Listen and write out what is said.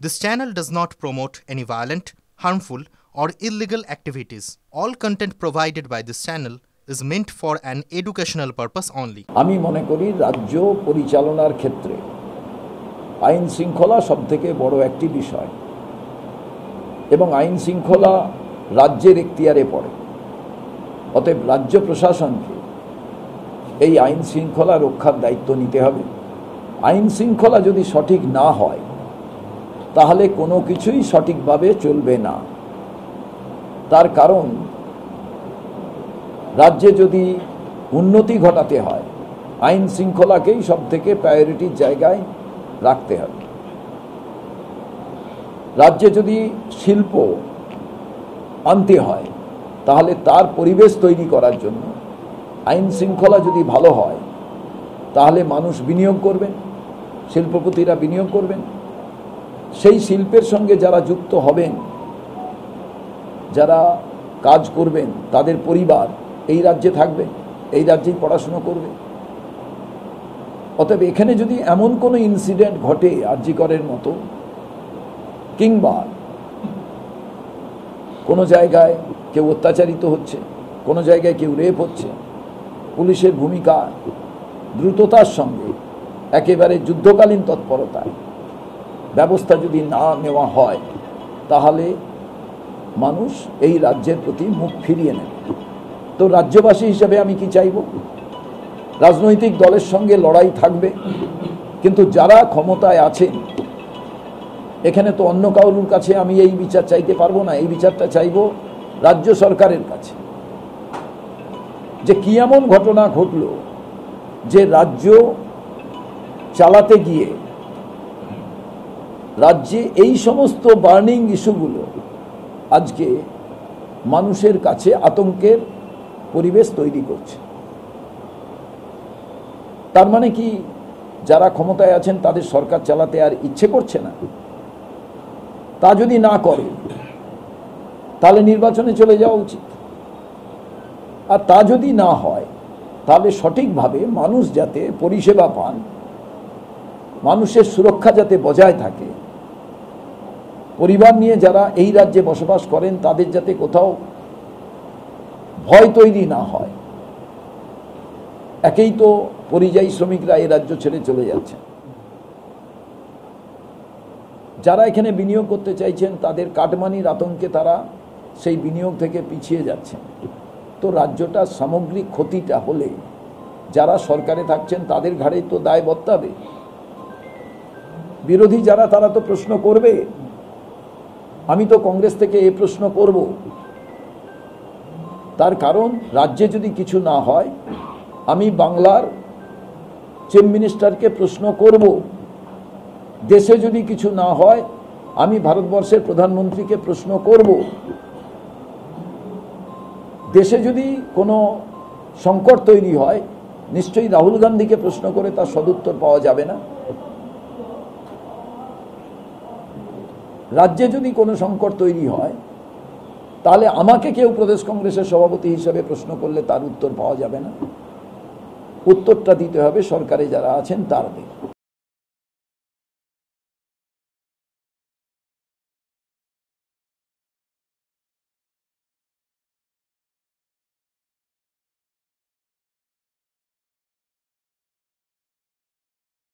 This channel does not promote any violent, harmful, or illegal activities. All content provided by this channel is meant for an educational purpose only. আমি মনে করি রাজ্য পরিচালনার ক্ষেত্রে আইন শৃঙ্খলা সবথেকে বড় একটি বিষয় এবং আইন শৃঙ্খলা রাজ্যের এখতিয়ারে পড়ে। অতএব রাজ্য প্রশাসনকে এই আইন শৃঙ্খলা রক্ষার দায়িত্ব নিতে হবে। আইন শৃঙ্খলা যদি সঠিক না হয় তাহলে কোনো কিছুই সঠিকভাবে চলবে না। তার কারণ রাজ্যে যদি উন্নতি ঘটাতে হয় আইন শৃঙ্খলাকেই সবথেকে প্রায়োরিটির জায়গায় রাখতে হবে। রাজ্যে যদি শিল্প আনতে হয় তাহলে তার পরিবেশ তৈরি করার জন্য আইন শৃঙ্খলা যদি ভালো হয় তাহলে মানুষ বিনিয়োগ করবেন, শিল্পপতিরা বিনিয়োগ করবেন। সেই শিল্পের সঙ্গে যারা যুক্ত হবেন, যারা কাজ করবেন, তাদের পরিবার এই রাজ্যে থাকবে, এই রাজ্যেই পড়াশুনো করবে। অতএব এখানে যদি এমন কোনো ইনসিডেন্ট ঘটে আরজিকরের মতো, কিংবা কোনো জায়গায় কেউ অত্যাচারিত হচ্ছে, কোনো জায়গায় কেউ রেপ হচ্ছে, পুলিশের ভূমিকা দ্রুততার সঙ্গে একেবারে যুদ্ধকালীন তৎপরতায় ব্যবস্থা যদি না নেওয়া হয় তাহলে মানুষ এই রাজ্যের প্রতি মুখ ফিরিয়ে নেবে। তো রাজ্যবাসী হিসেবে আমি কি চাইব? রাজনৈতিক দলের সঙ্গে লড়াই থাকবে, কিন্তু যারা ক্ষমতায় আছেন এখানে তো অন্য কারোর কাছে আমি এই বিচার চাইতে পারবো না। এই বিচারটা চাইব রাজ্য সরকারের কাছে, যে কি এমন ঘটনা ঘটল যে রাজ্য চালাতে গিয়ে রাজ্যে এই সমস্ত বার্নিং ইস্যুগুলো আজকে মানুষের কাছে আতঙ্কের পরিবেশ তৈরি করছে। তার মানে কি যারা ক্ষমতায় আছেন তাদের সরকার চালাতে আর ইচ্ছে করছে না? তা যদি না করে তাহলে নির্বাচনে চলে যাওয়া উচিত। আর তা যদি না হয় তাহলে সঠিকভাবে মানুষ যাতে পরিষেবা পান, মানুষের সুরক্ষা যাতে বজায় থাকে, পরিবার নিয়ে যারা এই রাজ্যে বসবাস করেন তাদের যাতে কোথাও ভয় তৈরি না হয়। একেই তো পরিযায়ী শ্রমিকরা এই রাজ্য ছেড়ে চলে যাচ্ছেন, যারা এখানে বিনিয়োগ করতে চাইছেন তাদের কাটমানির আতঙ্কে তারা সেই বিনিয়োগ থেকে পিছিয়ে যাচ্ছেন। তো রাজ্যটা সামগ্রিক ক্ষতিটা হলে যারা সরকারে থাকছেন তাদের ঘাড়েই তো দায় বর্তাবে। বিরোধী যারা তারা তো প্রশ্ন করবে। আমি তো কংগ্রেস থেকে এই প্রশ্ন করব। তার কারণ রাজ্যে যদি কিছু না হয় আমি বাংলার চিফ মিনিস্টারকে প্রশ্ন করব। দেশে যদি কিছু না হয় আমি ভারতবর্ষের প্রধানমন্ত্রীকে প্রশ্ন করব। দেশে যদি কোনো সংকট তৈরি হয় নিশ্চয়ই রাহুল গান্ধীকে প্রশ্ন করে তার সদুত্তর পাওয়া যাবে না। রাজ্যে যদি কোনো সংকট তৈরি হয় তাহলে আমাকে কেউ প্রদেশ কংগ্রেসের সভাপতি হিসেবে প্রশ্ন করলে তার উত্তর পাওয়া যাবে না। উত্তরটা দিতে হবে সরকারে যারা আছেন তাদের।